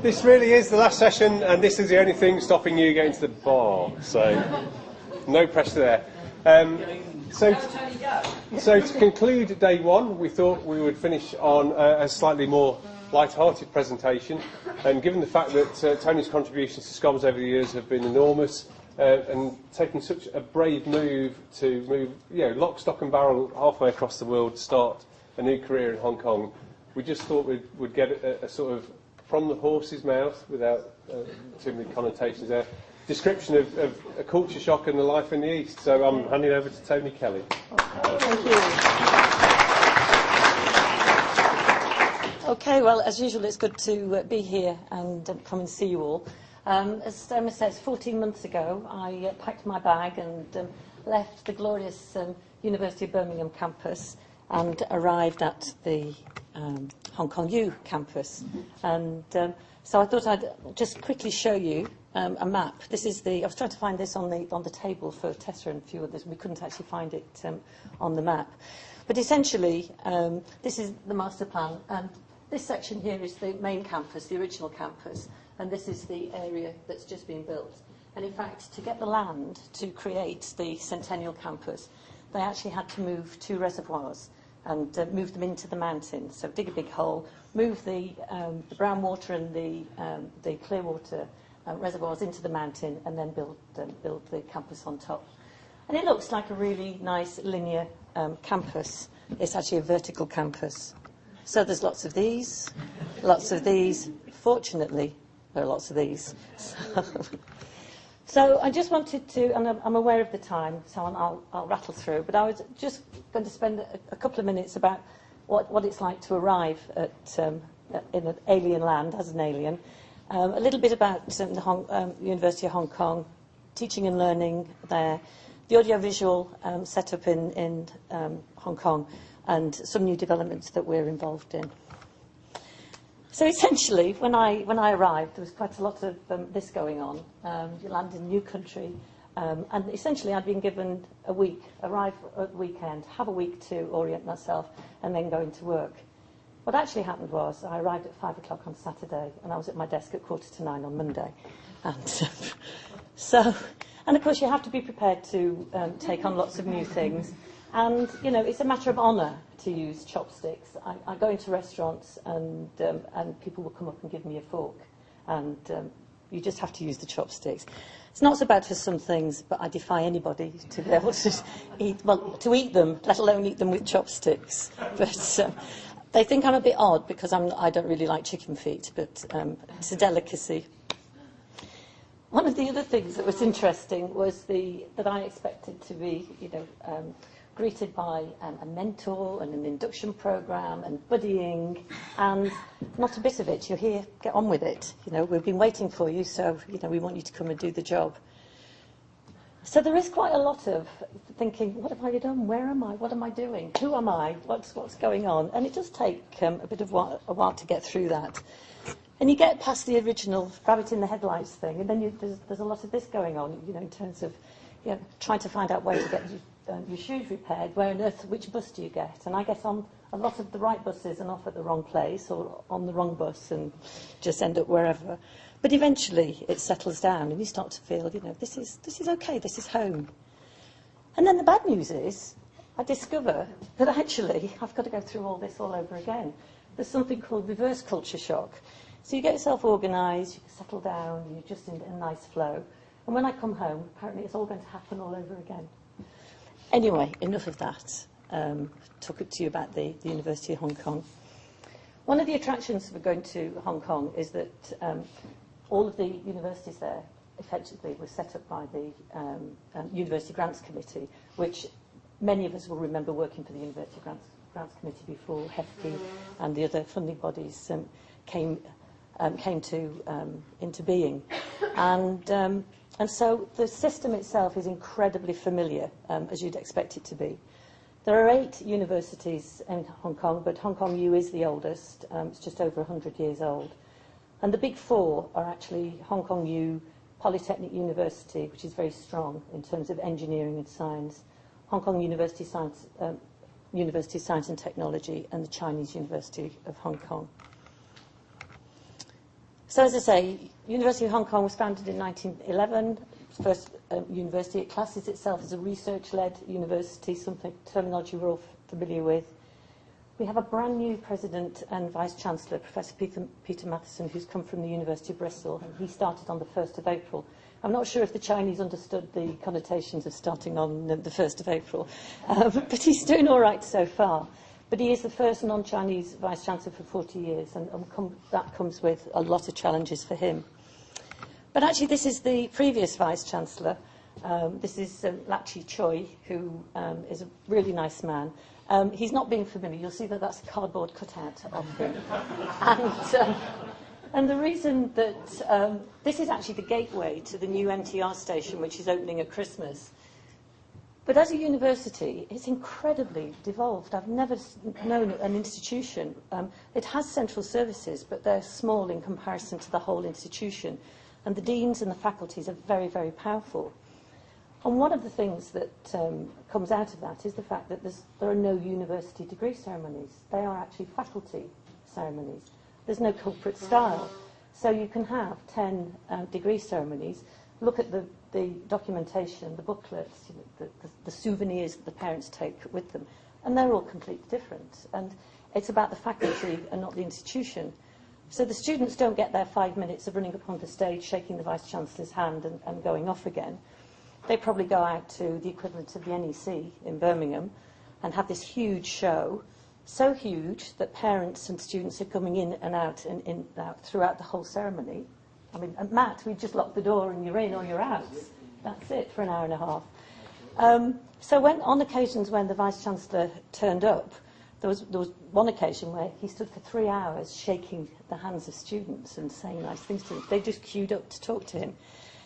This really is the last session, and this is the only thing stopping you getting to the bar. So, no pressure there. So to conclude day one, we thought we would finish on a slightly more light-hearted presentation. And given the fact that Tony's contributions to Schoms over the years have been enormous, and taking such a brave move to move, lock, stock and barrel halfway across the world to start a new career in Hong Kong, we just thought we'd get a sort of from the horse's mouth, without too many connotations there, description of a culture shock and the life in the East. So I'm handing over to Toni Kelly. Thank you. Okay, well, as usual, it's good to be here and come and see you all. As Emma says, 14 months ago, I packed my bag and left the glorious University of Birmingham campus and arrived at the Hong Kong U campus. And so I thought I'd just quickly show you a map. This is I was trying to find this on the table for Tessa and a few others. We couldn't actually find it on the map. But essentially, this is the master plan. And this section here is the main campus, the original campus. And this is the area that's just been built. And in fact, to get the land to create the Centennial campus, they actually had to move 2 reservoirs and move them into the mountain. So dig a big hole, move the brown water and the clear water reservoirs into the mountain, and then build the campus on top. And it looks like a really nice linear campus. It's actually a vertical campus. So there's lots of these. Fortunately, there are lots of these. So I just wanted to, and I'm aware of the time, so I'll rattle through, but I was just going to spend a couple of minutes about what it's like to arrive in an alien land as an alien, a little bit about the University of Hong Kong, teaching and learning there, the audiovisual setup in Hong Kong, and some new developments that we're involved in. So essentially, when I arrived, there was quite a lot of this going on. You land in a new country, and essentially I'd been given a week, arrive at the weekend, have a week to orient myself, and then go into work. What actually happened was I arrived at 5 o'clock on Saturday, and I was at my desk at 8:45 on Monday. And of course you have to be prepared to take on lots of new things. And, it's a matter of honour to use chopsticks. I go into restaurants and people will come up and give me a fork. And you just have to use the chopsticks. It's not so bad for some things, but I defy anybody to be able to eat them, let alone eat them with chopsticks. But they think I'm a bit odd because I don't really like chicken feet, but it's a delicacy. One of the other things that was interesting was that I expected to be, greeted by a mentor and an induction programme and buddying, and not a bit of it. You're here, get on with it. We've been waiting for you, so we want you to come and do the job. So there is quite a lot of thinking, what have I done? Where am I? What am I doing? Who am I? What's going on? And it does take a bit of a while to get through that. And you get past the original rabbit in the headlights thing, and then there's a lot of this going on, in terms of trying to find out where to get your shoes repaired, which bus do you get? And I get on a lot of the right buses and off at the wrong place, or on the wrong bus and just end up wherever. But eventually it settles down and you start to feel, this is okay, this is home. And then the bad news is, I discover that actually I've got to go through all this all over again. There's something called reverse culture shock. So you get yourself organised, you settle down, you're just in a nice flow. And when I come home, apparently it's all going to happen all over again. Anyway, enough of that. Talk to you about the University of Hong Kong. One of the attractions for going to Hong Kong is that all of the universities there effectively were set up by the University Grants Committee, which many of us will remember working for the University Grants Committee before HEFCE and the other funding bodies came into being. And so the system itself is incredibly familiar, as you'd expect it to be. There are 8 universities in Hong Kong, but Hong Kong U is the oldest. It's just over 100 years old. And the big 4 are actually Hong Kong U, Polytechnic University, which is very strong in terms of engineering and science, Hong Kong University of Science and Technology, and the Chinese University of Hong Kong. So as I say, University of Hong Kong was founded in 1911. First university. It classes itself as a research-led university, something terminology we're all familiar with. We have a brand new president and vice-chancellor, Professor Peter Matheson, who's come from the University of Bristol, and he started on the 1st of April. I'm not sure if the Chinese understood the connotations of starting on the 1st of April, but he's doing all right so far. But he is the first non-Chinese vice-chancellor for 40 years, and that comes with a lot of challenges for him. But actually, this is the previous vice-chancellor. This is Lachi Choi, who is a really nice man. He's not being familiar. You'll see that that's a cardboard cutout of him. And the reason that this is actually the gateway to the new MTR station, which is opening at Christmas. But as a university, it's incredibly devolved. I've never known an institution. It has central services, but they're small in comparison to the whole institution. And the deans and the faculties are very, very powerful. And one of the things that comes out of that is the fact that there are no university degree ceremonies. They are actually faculty ceremonies. There's no corporate style. So you can have 10 degree ceremonies. Look at the documentation, the booklets, the souvenirs that the parents take with them. And they're all completely different. And it's about the faculty and not the institution. So the students don't get their 5 minutes of running up on the stage, shaking the Vice-Chancellor's hand and going off again. They probably go out to the equivalent of the NEC in Birmingham and have this huge show, so huge that parents and students are coming in and out throughout the whole ceremony. I mean, at Matt, we just lock the door and you're in or you're out. That's it for an hour and a half. So on occasions when the Vice-Chancellor turned up, there was one occasion where he stood for 3 hours shaking the hands of students and saying nice things to them. They just queued up to talk to him.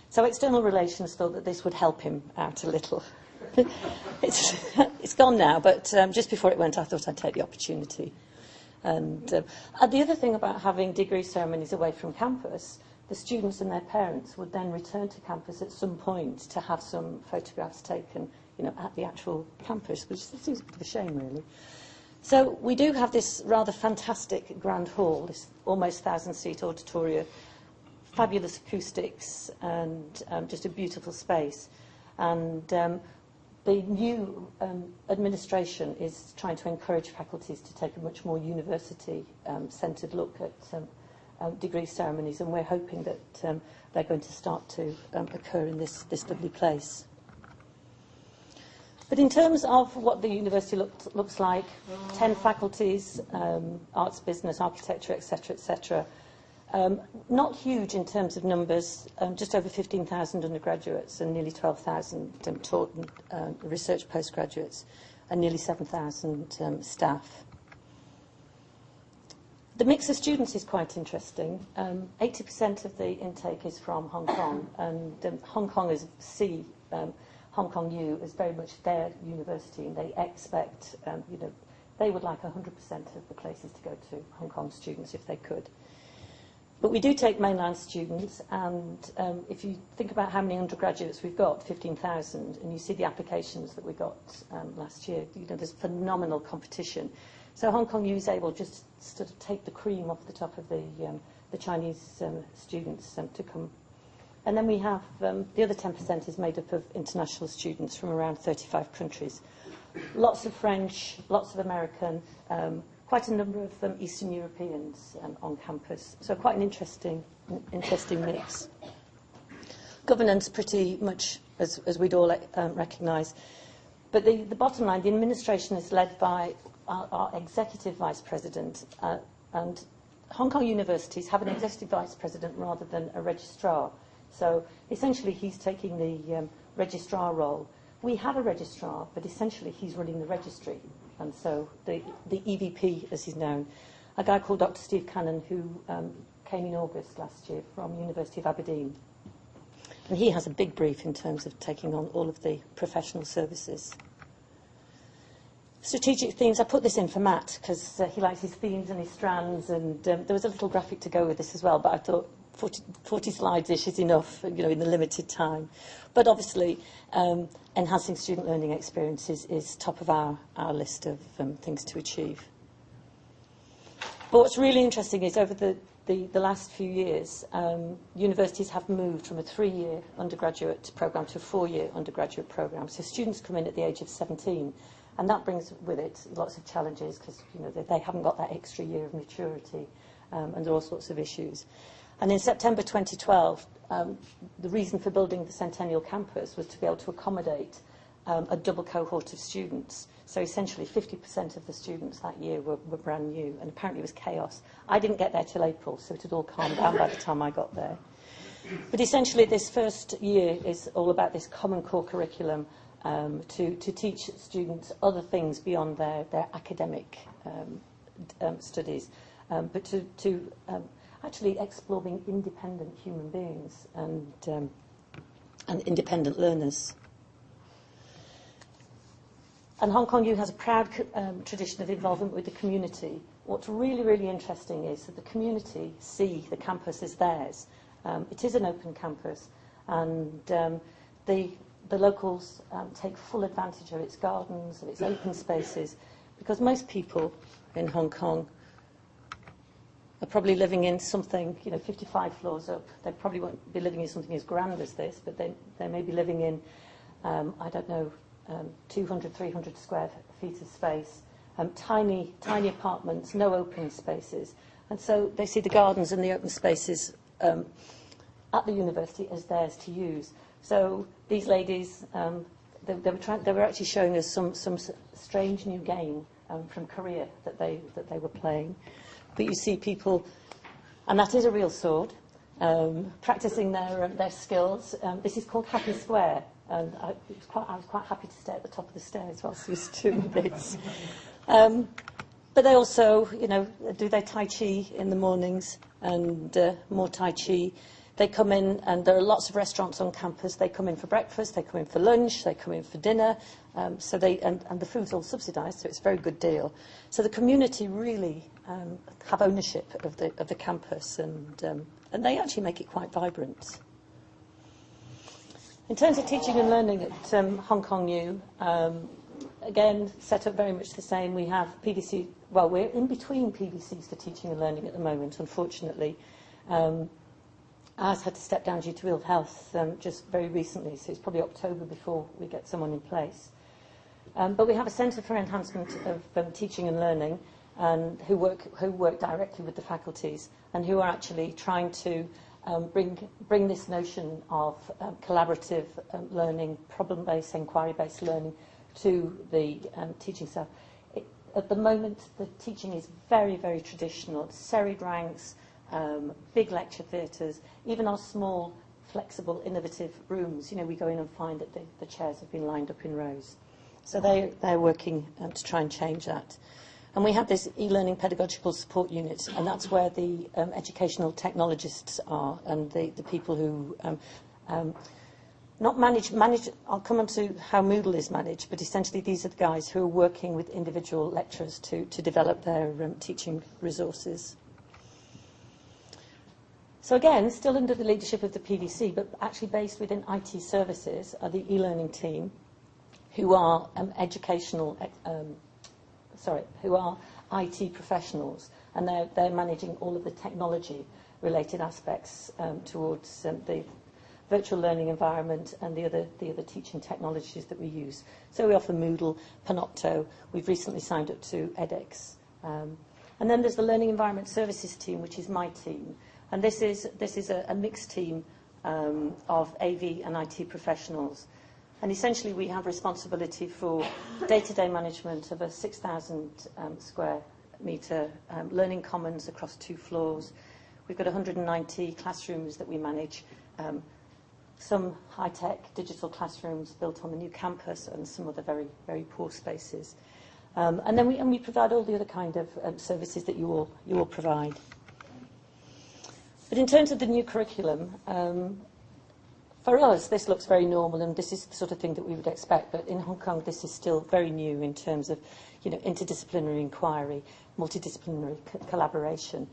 So external relations thought that this would help him out a little. It's gone now, but just before it went, I thought I'd take the opportunity. And the other thing about having degree ceremonies away from campus, the students and their parents would then return to campus at some point to have some photographs taken, at the actual campus, which seems a bit of a shame, really. So we do have this rather fantastic grand hall, this almost 1,000-seat auditorium, fabulous acoustics, and just a beautiful space. And the new administration is trying to encourage faculties to take a much more university-centred look at degree ceremonies, and we're hoping that they're going to start to occur in this lovely place. But in terms of what the university looks like, 10 faculties, arts, business, architecture, etc., etc. Not huge in terms of numbers, just over 15,000 undergraduates and nearly 12,000 taught research postgraduates and nearly 7,000 staff. The mix of students is quite interesting. 80% of the intake is from Hong Kong, and Hong Kongers see Hong Kong U as very much their university, and they expect, they would like 100% of the places to go to Hong Kong students if they could. But we do take mainland students, and if you think about how many undergraduates we've got, 15,000, and you see the applications that we got last year, there's phenomenal competition. So Hong Kong U is able just to take the cream off the top of the Chinese students to come. And then we have the other 10% is made up of international students from around 35 countries. Lots of French, lots of American, quite a number of Eastern Europeans on campus. So quite an interesting mix. Governance pretty much as we'd all recognise. But the bottom line, the administration is led by our executive vice president, and Hong Kong universities have an executive vice president rather than a registrar. So essentially he's taking the registrar role. We have a registrar, but essentially he's running the registry. And so the EVP, as he's known, a guy called Dr. Steve Cannon, who came in August last year from University of Aberdeen. And he has a big brief in terms of taking on all of the professional services. Strategic themes, I put this in for Matt because he likes his themes and his strands, and there was a little graphic to go with this as well, but I thought 40 slides-ish is enough, in the limited time. But obviously, enhancing student learning experiences is top of our list of things to achieve. But what's really interesting is over the the last few years, universities have moved from a 3-year undergraduate programme to a 4-year undergraduate programme. So students come in at the age of 17, and that brings with it lots of challenges because they haven't got that extra year of maturity, and there are all sorts of issues. And in September 2012, the reason for building the Centennial Campus was to be able to accommodate a double cohort of students. So essentially 50% of the students that year were brand new, and apparently it was chaos. I didn't get there till April, so it had all calmed down by the time I got there. But essentially this first year is all about this common core curriculum to teach students other things beyond their academic studies, but to actually explore being independent human beings and independent learners. And Hong Kong U has a proud tradition of involvement with the community. What's really, really interesting is that the community see the campus as theirs. It is an open campus, and the locals take full advantage of its gardens, of its open spaces, because most people in Hong Kong are probably living in something, 55 floors up. They probably won't be living in something as grand as this, but they may be living in, 200, 300 square feet of space, tiny apartments, no open spaces. And so they see the gardens and the open spaces at the university as theirs to use. So these ladies, they were actually showing us some strange new game from Korea that they were playing. But you see people, and that is a real sword, practicing their skills. This is called Happy Square. And I was quite happy to stay at the top of the stairs whilst we was doing this. But they also, do their Tai Chi in the mornings and more Tai Chi. They come in, and there are lots of restaurants on campus. They come in for breakfast, they come in for lunch, they come in for dinner. And the food's all subsidised, so it's a very good deal. So the community really have ownership of the campus, and they actually make it quite vibrant. In terms of teaching and learning at Hong Kong U, again, set up very much the same. We have PVC, well, we're in between PVCs for teaching and learning at the moment, unfortunately. Ours had to step down due to ill health just very recently, so it's probably October before we get someone in place. But we have a Centre for Enhancement of Teaching and Learning, and who work directly with the faculties, and who are actually trying to bring this notion of collaborative learning, problem-based, inquiry-based learning to the teaching staff. At the moment, the teaching is very, very traditional. It's serried ranks, big lecture theatres, even our small, flexible, innovative rooms. We go in and find that the chairs have been lined up in rows. So they're working to try and change that. And we have this e-learning pedagogical support unit, and that's where the educational technologists are, and the people who not manage, I'll come on to how Moodle is managed, but essentially these are the guys who are working with individual lecturers to develop their teaching resources. So again, still under the leadership of the PVC, but actually based within IT services are the e-learning team, who are who are IT professionals, and they're managing all of the technology-related aspects towards the virtual learning environment and the other teaching technologies that we use. So we offer Moodle, Panopto. We've recently signed up to edX, and then there's the Learning Environment Services team, which is my team, and this is a mixed team of AV and IT professionals. And essentially, we have responsibility for day-to-day management of a 6,000 square metre learning commons across 2 floors. We've got 190 classrooms that we manage, some high-tech digital classrooms built on the new campus, and some other very, very poor spaces. And then we provide all the other kind of services that you all provide. But in terms of the new curriculum, for us, this looks very normal, and this is the sort of thing that we would expect. But in Hong Kong, this is still very new in terms of, interdisciplinary inquiry, multidisciplinary collaboration.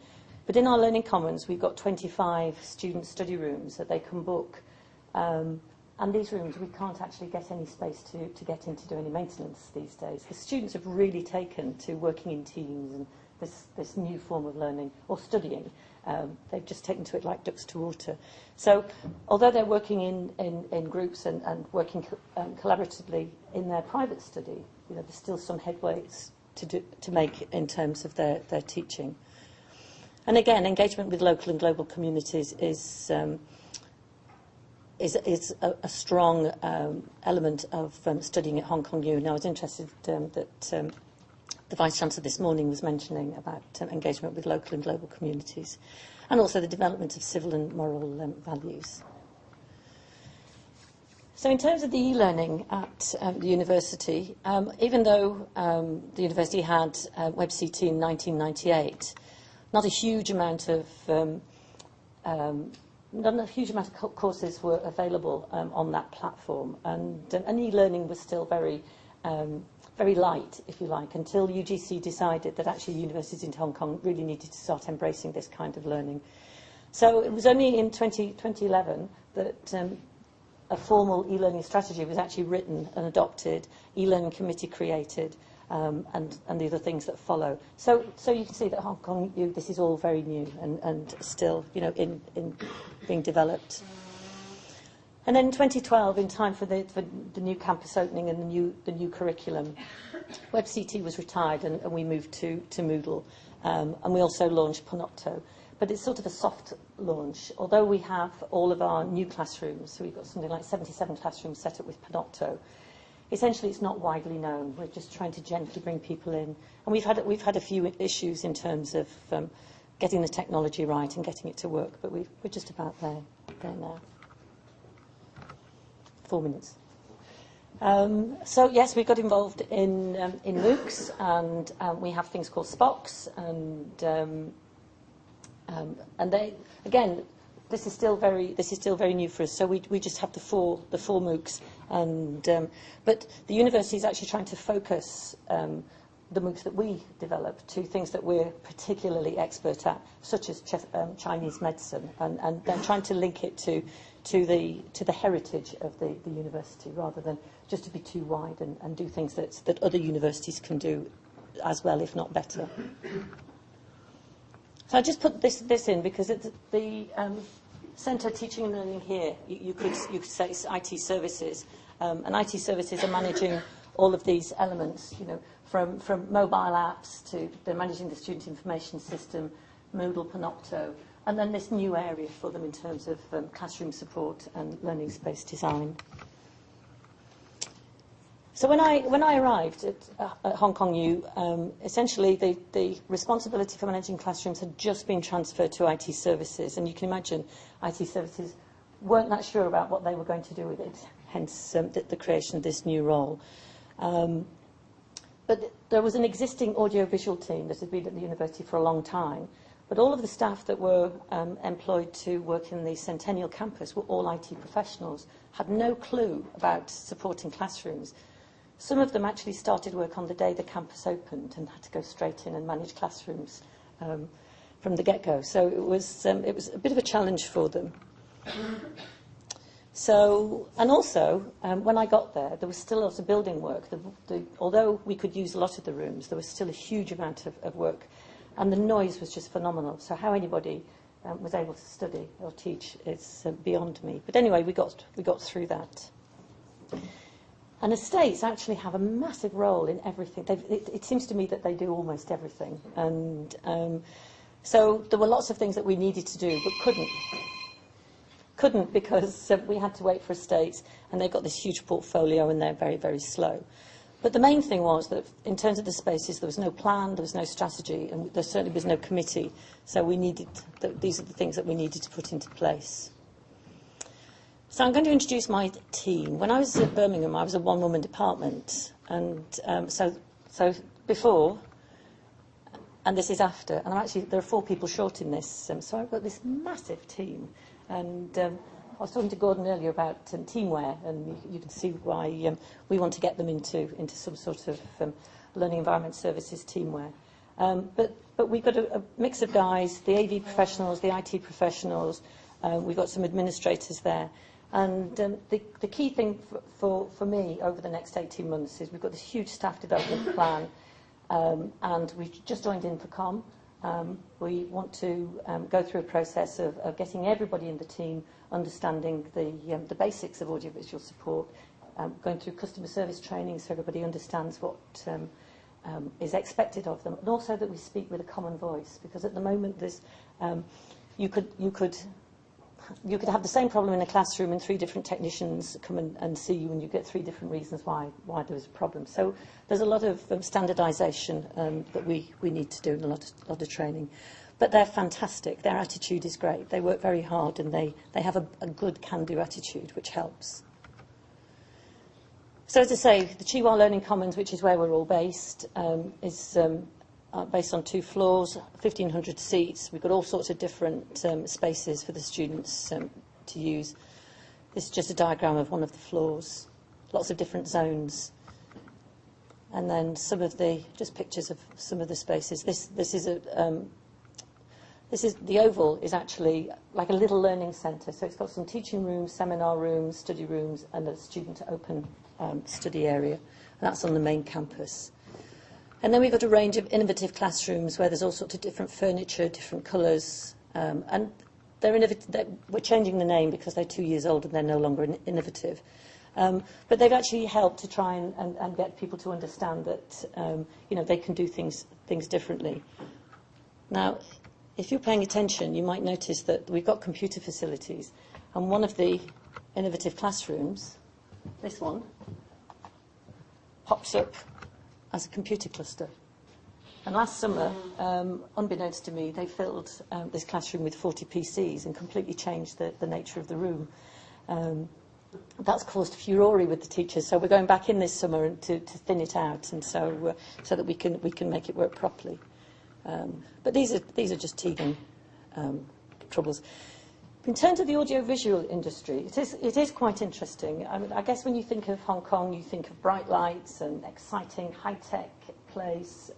But in our Learning Commons, we've got 25 student study rooms that they can book. And these rooms, we can't actually get any space to get in to do any maintenance these days. The students have really taken to working in teams this new form of learning or studying. They've just taken to it like ducks to water. So although they're working in groups and working collaboratively in their private study, there's still some headways to make in terms of their teaching. And again, engagement with local and global communities is a strong element of studying at Hong Kong U. And I was interested that the Vice-Chancellor this morning was mentioning about engagement with local and global communities, and also the development of civil and moral values. So in terms of the e-learning at the university, even though the university had WebCT in 1998, not a huge amount of courses were available on that platform, and e-learning was still very light, if you like, until UGC decided that actually universities in Hong Kong really needed to start embracing this kind of learning. So it was only in 2011 that a formal e-learning strategy was actually written and adopted, e-learning committee created, and the other things that follow. So you can see that Hong Kong U, this is all very new and still, in being developed. And then in 2012, in time for the new campus opening and the new curriculum, WebCT was retired and we moved to Moodle. And we also launched Panopto. But it's sort of a soft launch. Although we have all of our new classrooms, so we've got something like 77 classrooms set up with Panopto, essentially it's not widely known. We're just trying to gently bring people in. And we've had a few issues in terms of getting the technology right and getting it to work, but we're just about there now. 4 minutes. So yes, we got involved in MOOCs, and we have things called SPOCs, and they, again, this is still very new for us. So we just have the four MOOCs, and but the university is actually trying to focus the MOOCs that we develop to things that we're particularly expert at, such as Chinese medicine, and then trying to link it to the heritage of the university, rather than just to be too wide and do things that other universities can do as well, if not better. So I just put this in because it's the Centre Teaching and Learning here. You could say it's IT services, and IT services are managing all of these elements, from mobile apps to they're managing the student information system, Moodle, Panopto, and then this new area for them in terms of classroom support and learning space design. So when I arrived at Hong Kong U, essentially the responsibility for managing classrooms had just been transferred to IT services, and you can imagine IT services weren't that sure about what they were going to do with it, hence the creation of this new role. But there was an existing audiovisual team that had been at the university for a long time, but all of the staff that were employed to work in the Centennial campus were all IT professionals, had no clue about supporting classrooms. Some of them actually started work on the day the campus opened and had to go straight in and manage classrooms from the get-go. So it was a bit of a challenge for them. So, and also, when I got there was still a lot of building work. Although we could use a lot of the rooms, there was still a huge amount of work, and the noise was just phenomenal. So how anybody was able to study or teach is beyond me. But anyway, we got through that. And estates actually have a massive role in everything. It seems to me that they do almost everything. And so there were lots of things that we needed to do but couldn't because we had to wait for estates, and they've got this huge portfolio and they're very, very slow. But the main thing was that in terms of the spaces, there was no plan, there was no strategy, and there certainly was no committee. So these are the things that we needed to put into place. So I'm going to introduce my team. When I was at Birmingham, I was a one-woman department, and so before, and this is after, and there are 4 people short in this, so I've got this massive team. And I was talking to Gordon earlier about teamwear, and you can see why we want to get them into some sort of learning environment services teamwear. But we've got a mix of guys, the AV professionals, the IT professionals, we've got some administrators there. And the key thing for me over the next 18 months is we've got this huge staff development plan, and we've just joined Infocom. We want to go through a process of getting everybody in the team understanding the basics of audiovisual support, going through customer service training so everybody understands what is expected of them, and also that we speak with a common voice, because at the moment there's you could have the same problem in a classroom and 3 different technicians come and see you, and you get 3 different reasons why there's a problem. So there's a lot of standardisation that we need to do, and a lot of training. But they're fantastic. Their attitude is great. They work very hard, and they have a good can-do attitude, which helps. So as I say, the Chihuahua Learning Commons, which is where we're all based, is based on 2 floors, 1,500 seats. We've got all sorts of different spaces for the students to use. This is just a diagram of one of the floors. Lots of different zones. And then just pictures of some of the spaces. The oval is actually like a little learning centre. So it's got some teaching rooms, seminar rooms, study rooms, and a student open study area. And that's on the main campus. And then we've got a range of innovative classrooms where there's all sorts of different furniture, different colours. And we're changing the name because they're 2 years old and they're no longer innovative. But they've actually helped to try and get people to understand that they can do things differently. Now, if you're paying attention, you might notice that we've got computer facilities. And one of the innovative classrooms, this one, pops up as a computer cluster. And last summer, unbeknownst to me, they filled this classroom with 40 PCs and completely changed the nature of the room. That's caused furore with the teachers, so we're going back in this summer to thin it out, and so that we can make it work properly. But these are just teething troubles. In terms of the audiovisual industry, it is quite interesting. I guess when you think of Hong Kong, you think of bright lights and exciting high-tech place.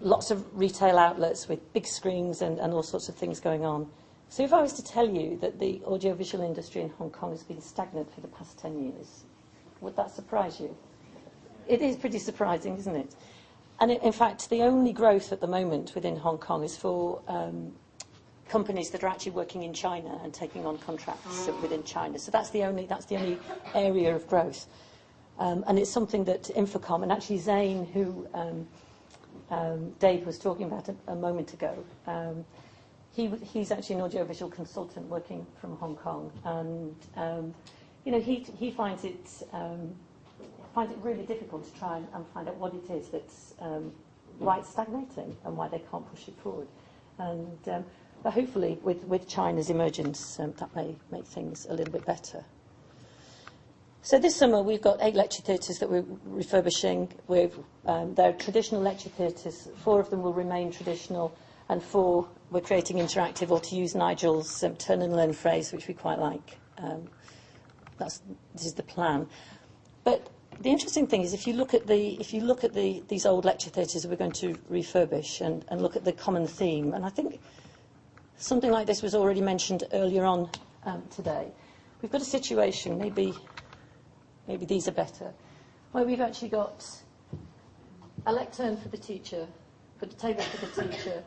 Lots of retail outlets with big screens and all sorts of things going on. So if I was to tell you that the audiovisual industry in Hong Kong has been stagnant for the past 10 years, would that surprise you? It is pretty surprising, isn't it? And in fact, the only growth at the moment within Hong Kong is for companies that are actually working in China and taking on contracts within China. So that's the only area of growth. And it's something that Infocom, and actually Zane, who Dave was talking about a moment ago, he's actually an audiovisual consultant working from Hong Kong, and he finds it really difficult to try and find out what it is that's why it's stagnating and why they can't push it forward. And but hopefully, with China's emergence, that may make things a little bit better. So this summer, we've got 8 lecture theatres that we're refurbishing. They're traditional lecture theatres. 4 of them will remain traditional, and 4 we're creating interactive, or to use Nigel's turn and learn phrase, which we quite like. This is the plan. But the interesting thing is, if you look at these old lecture theatres that we're going to refurbish and look at the common theme, and I think something like this was already mentioned earlier on today. We've got a situation, maybe these are better, where we've actually got a lectern for the teacher, got a table for the teacher.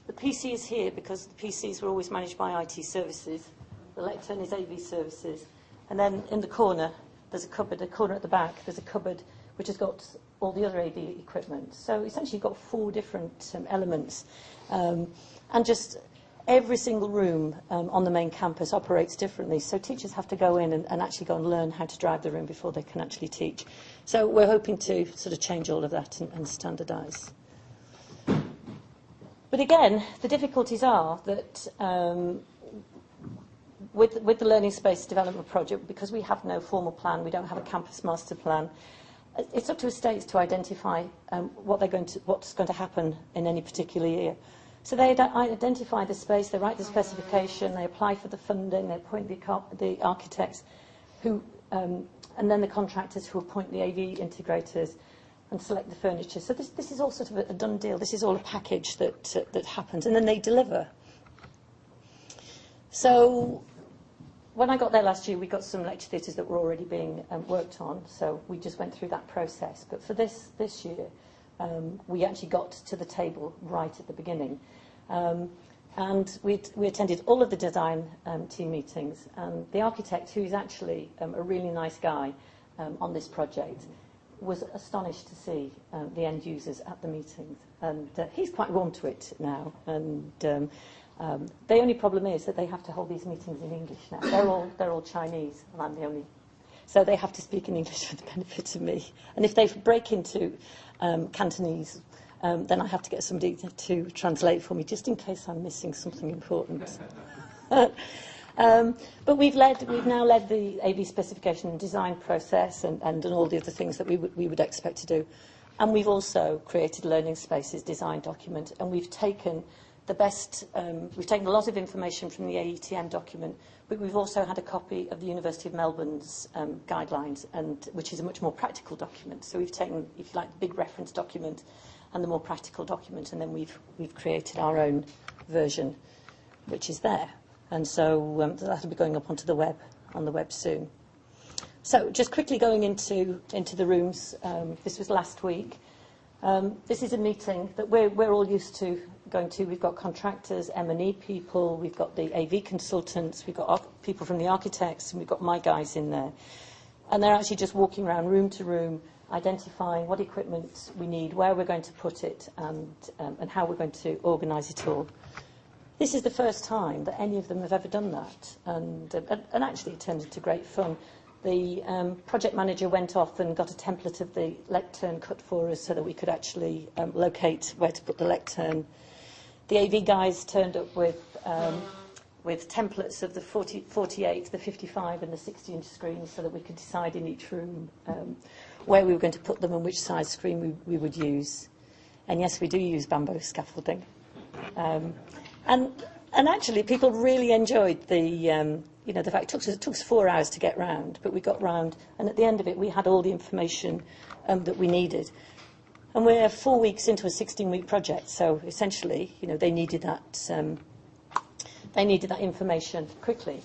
The PC is here because the PCs were always managed by IT services. The lectern is AV services. And then in the corner, there's a cupboard, a corner at the back, there's a cupboard which has got all the other AV equipment. So essentially you've got 4 different elements. And just every single room on the main campus operates differently. So teachers have to go in and actually go and learn how to drive the room before they can actually teach. So we're hoping to sort of change all of that and standardise. But again, the difficulties are that with the Learning Space Development Project, because we have no formal plan, we don't have a campus master plan, it's up to estates to identify what's going to happen in any particular year. So they identify the space, they write the specification, they apply for the funding, they appoint the architects, and then the contractors who appoint the AV integrators and select the furniture. So this is all sort of a done deal. This is all a package that happens, and then they deliver. So when I got there last year, we got some lecture theatres that were already being worked on, so we just went through that process. But for this year, we actually got to the table right at the beginning. And we attended all of the design team meetings. And the architect, who is actually a really nice guy on this project, was astonished to see the end users at the meetings. And he's quite warm to it now. And the only problem is that they have to hold these meetings in English now. They're all Chinese, and I'm the only. So they have to speak in English for the benefit of me. And if they break into Cantonese, then I have to get somebody to translate for me, just in case I'm missing something important. But we've now led the AV specification and design process and all the other things that we would expect to do. And we've also created Learning Spaces design document, and we've taken we've taken a lot of information from the AETM document, but we've also had a copy of the University of Melbourne's guidelines, which is a much more practical document. So we've taken, if you like, the big reference document and the more practical document, and then we've created our own version, which is there. And so that'll be going up on the web soon. So just quickly going into the rooms, this was last week. This is a meeting that we're all used to going to. We've got contractors, M&E people, we've got the AV consultants, we've got people from the architects, and we've got my guys in there. And they're actually just walking around room to room, identifying what equipment we need, where we're going to put it, and how we're going to organise it all. This is the first time that any of them have ever done that, and actually it turned into great fun. The project manager went off and got a template of the lectern cut for us so that we could actually locate where to put the lectern. The AV guys turned up with templates of the 48, the 55 and the 60-inch screens so that we could decide in each room where we were going to put them and which size screen we would use. And yes, we do use bamboo scaffolding. And actually, people really enjoyed the fact it took us 4 hours to get round, but we got round, and at the end of it, we had all the information that we needed. And we're 4 weeks into a 16-week project, so essentially, they needed that information quickly.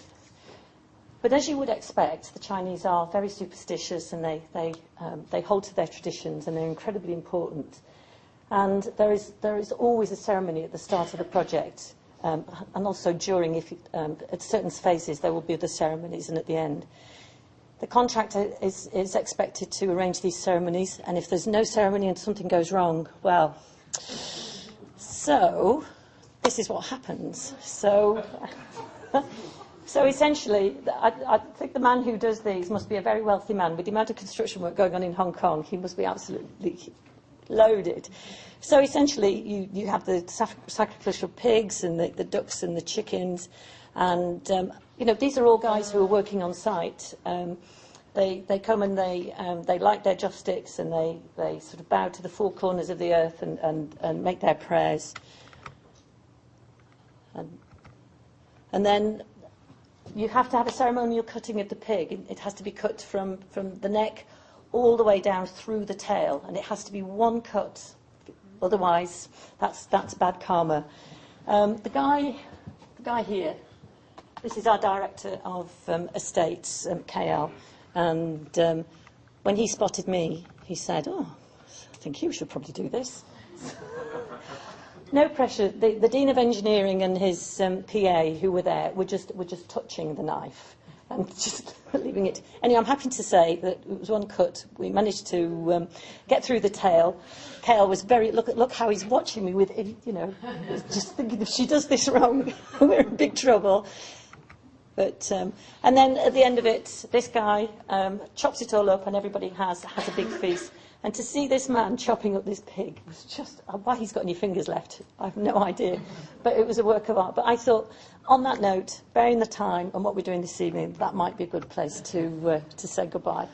But as you would expect, the Chinese are very superstitious, and they hold to their traditions, and they're incredibly important. And there is always a ceremony at the start of the project, and also during, at certain phases, there will be the ceremonies, and at the end. The contractor is expected to arrange these ceremonies, and if there's no ceremony and something goes wrong, well, so this is what happens. So essentially, I think the man who does these must be a very wealthy man. With the amount of construction work going on in Hong Kong, he must be absolutely loaded. So essentially, you have the sacrificial pigs and the ducks and the chickens, and these are all guys who are working on site. They come and they light their joss sticks, and they sort of bow to the four corners of the earth and make their prayers. And then you have to have a ceremonial cutting of the pig. It has to be cut from the neck all the way down through the tail, and it has to be one cut. Otherwise, that's bad karma. The guy here, this is our director of estates, KL, and when he spotted me, he said, "Oh, I think you should probably do this." No pressure. The Dean of Engineering and his PA, who were there, were just touching the knife and just leaving it. Anyway, I'm happy to say that it was one cut. We managed to get through the tail. KL was look how he's watching me with, just thinking if she does this wrong, we're in big trouble. But and then at the end of it, this guy chops it all up, and everybody has a big feast. And to see this man chopping up this pig was just, why he's got any fingers left, I have no idea. But it was a work of art. But I thought, on that note, bearing the time and what we're doing this evening, that might be a good place to say goodbye.